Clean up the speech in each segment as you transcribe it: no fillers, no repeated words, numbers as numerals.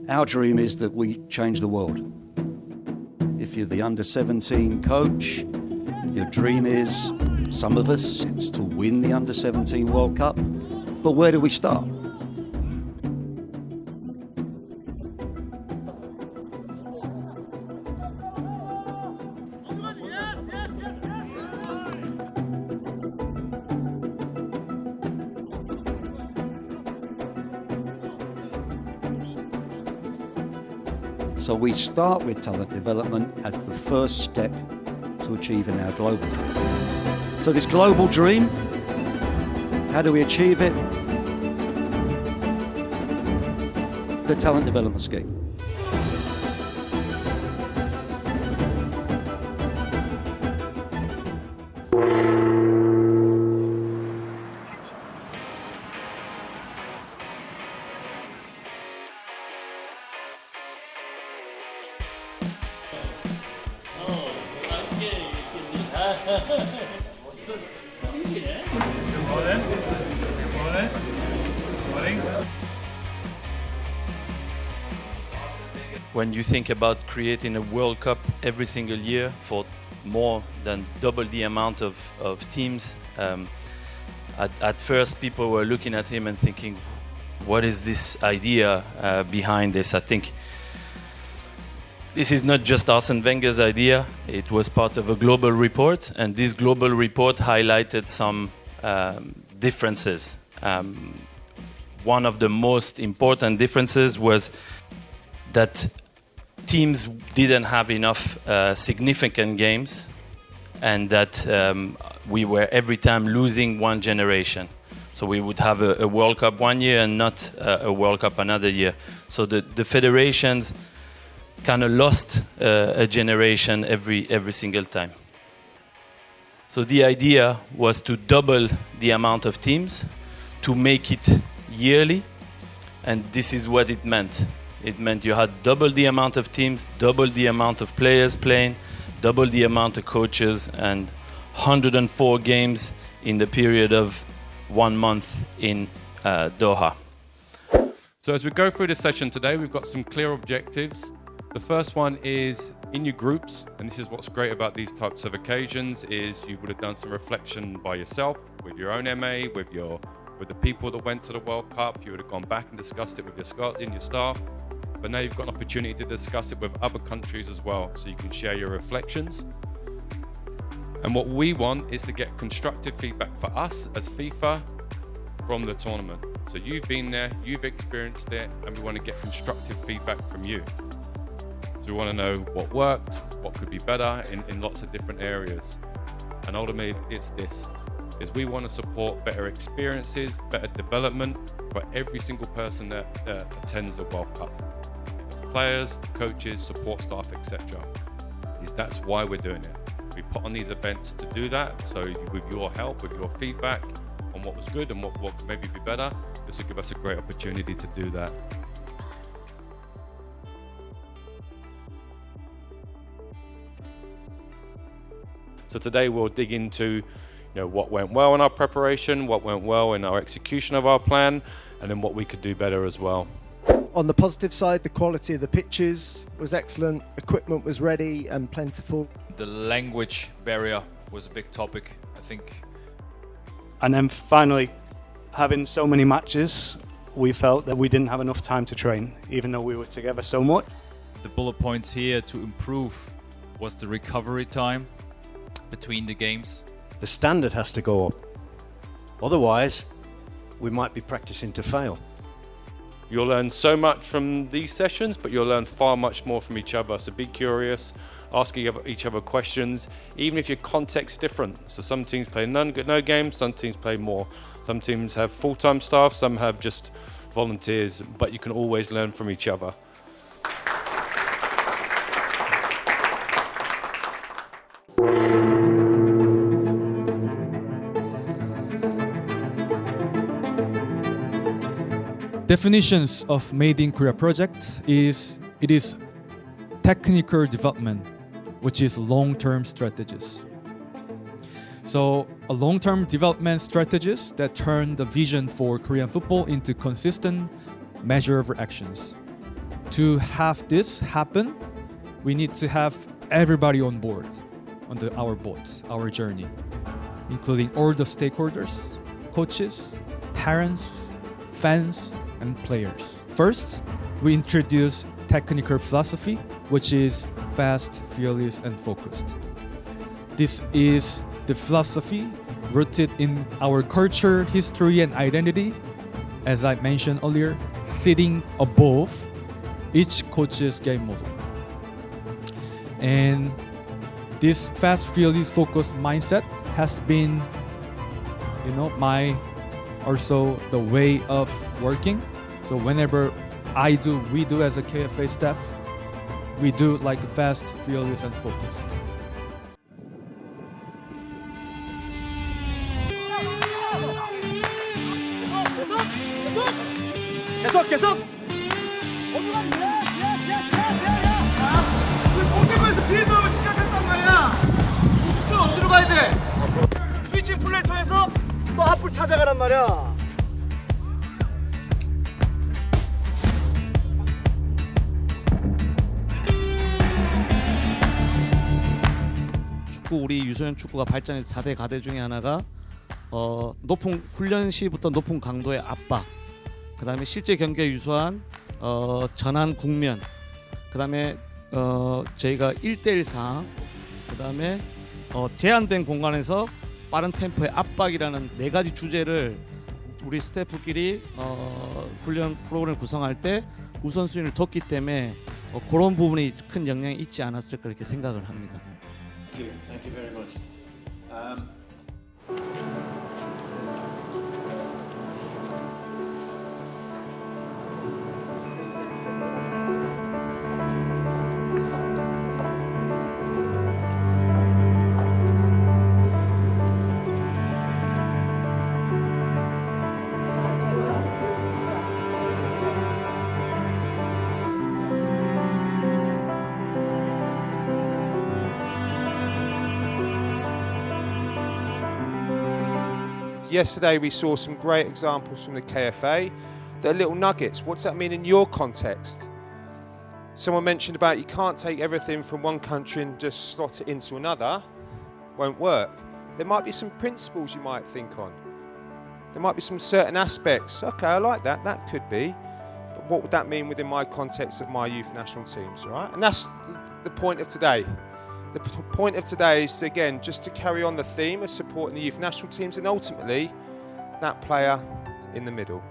Our dream is that we change the world. If you're the under-17 coach, your dream is, some of us, it's to win the under-17 World Cup. But where do we start? So we start with talent development as the first step to achieving our global dream. So this global dream, how do we achieve it? The talent development scheme. When you think about creating a World Cup every single year for more than double the amount of teams, at first people were looking at him and thinking, what is this idea behind this? I think this is not just Arsene Wenger's idea. It was part of a global report, and this global report highlighted some differences. One of the most important differences was that teams didn't have enough significant games, and that we were every time losing one generation. So we would have a World Cup one year and not a World Cup another year. So the federations kind of lost a generation every single time. So the idea was to double the amount of teams, to make it yearly, and this is what it meant. It meant you had double the amount of teams, double the amount of players playing, double the amount of coaches, and 104 games in the period of 1 month in Doha. So as we go through this session today, we've got some clear objectives. The first one is in your groups, and this is what's great about these types of occasions, is you would have done some reflection by yourself, with your own MA, with the people that went to the World Cup. You would have gone back and discussed it with your staff. But now you've got an opportunity to discuss it with other countries as well, so you can share your reflections. And what we want is to get constructive feedback for us as FIFA from the tournament. So you've been there, you've experienced it, and we want to get constructive feedback from you. So we want to know what worked, what could be better in lots of different areas. And ultimately, it's this, is we want to support better experiences, better development for every single person that attends the World Cup. Players, coaches, support staff, etc. That's why we're doing it. We put on these events to do that. So with your help, with your feedback on what was good and what could maybe be better, this will give us a great opportunity to do that. So today we'll dig into what went well in our preparation, what went well in our execution of our plan, and then what we could do better as well. On the positive side, the quality of the pitches was excellent, equipment was ready and plentiful. The language barrier was a big topic, I think. And then finally, having so many matches, we felt that we didn't have enough time to train, even though we were together so much. The bullet points here to improve was the recovery time between the games. The standard has to go up. Otherwise, we might be practicing to fail. You'll learn so much from these sessions, but you'll learn far much more from each other. So be curious, ask each other questions, even if your context's different. So some teams play no games, some teams play more. Some teams have full-time staff, some have just volunteers, but you can always learn from each other. Definitions of Made in Korea project is technical development, which is long-term strategies. So a long-term development strategies that turn the vision for Korean football into consistent, measurable actions. to have this happen, we need to have everybody on board on our boat, our journey, including all the stakeholders, coaches, parents, fans, and players. First, we introduce technical philosophy, which is fast, fearless, and focused. This is the philosophy rooted in our culture, history, and identity, as I mentioned earlier, sitting above each coach's game model. And this fast, fearless, focused mindset has been, also the way of working. So whenever we do as a KFA staff, we do like fast, fearless, and focused. 계속! 공격에서 뒤에서 시작했단 말이야. 목표 어디로 가야 돼? 스위칭 플레이를 통해서 또 앞을 찾아가란 말이야. 우리 유소년 축구가 발전해서 4대 가대 중에 하나가 높은 훈련 시부터 높은 강도의 압박, 그다음에 실제 경기에 유수한 전환 국면, 그다음에 저희가 1대1 상황, 그다음에 제한된 공간에서 빠른 템포의 압박이라는 4가지 주제를 우리 스태프끼리 훈련 프로그램을 구성할 때 우선순위를 뒀기 때문에 그런 부분이 큰 영향이 있지 않았을까 그렇게 생각을 합니다. Thank you very much. Yesterday we saw some great examples from the KFA. They're little nuggets. What does that mean in your context? Someone mentioned about you can't take everything from one country and just slot it into another. Won't work. There might be some principles you might think on. There might be some certain aspects. Okay, I like that. That could be. But what would that mean within my context of my youth national teams, all right? And that's the point of today. The point of today is, again, just to carry on the theme of supporting the youth national teams and ultimately that player in the middle.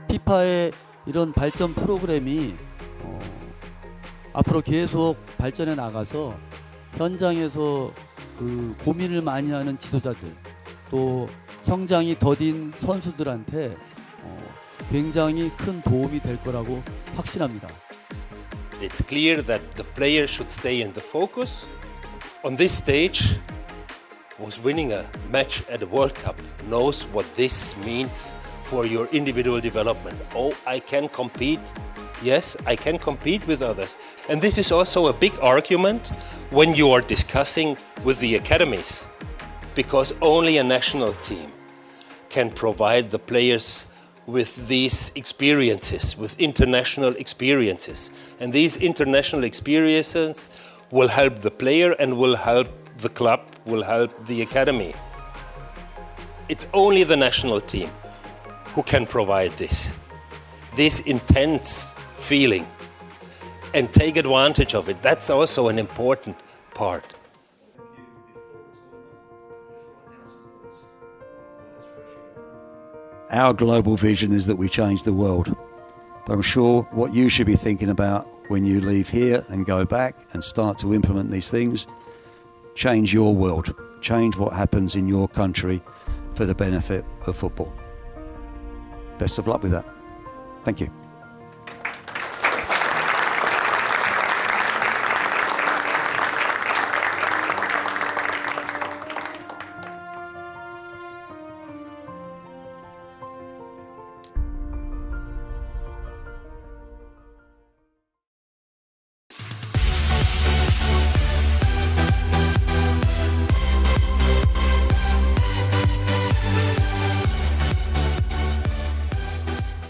FIFA의 이런 발전 프로그램이 앞으로 계속 발전해 나가서 현장에서 그 고민을 많이 하는 지도자들, 또 성장이 더딘 선수들한테 굉장히 큰 도움이 될 거라고 확신합니다. It's clear that the player should stay in the focus. On this stage, was winning a match at a World Cup knows what this means for your individual development. Oh, I can compete. Yes, I can compete with others. And this is also a big argument when you are discussing with the academies, because only a national team can provide the players with these experiences, with international experiences. And these international experiences will help the player and will help the club, will help the academy. It's only the national team who can provide this intense feeling and take advantage of it. That's also an important part. Our global vision is that we change the world. But I'm sure what you should be thinking about when you leave here and go back and start to implement these things, change your world, change what happens in your country for the benefit of football. Best of luck with that. Thank you.